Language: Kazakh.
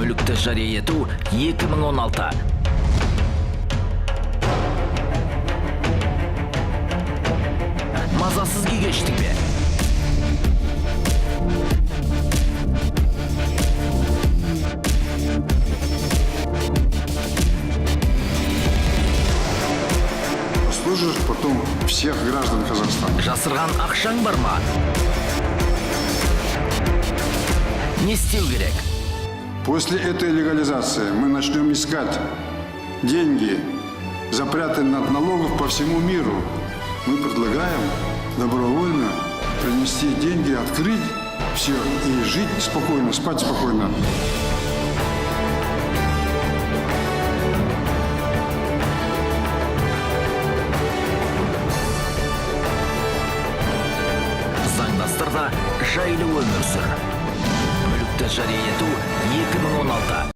Мүлікті жария ету 2016. Мазасыз күй кештік бе? Служишь потом всех граждан Казахстана. Жасырған ақшаң бар ма? Не істеу керек? После этой легализации мы начнем искать деньги, запрятанные от налогов по всему миру. Мы предлагаем добровольно принести деньги, открыть все и жить спокойно, спать спокойно. Заңдастырда жайлы өмір сүр. Мүлікті жария ету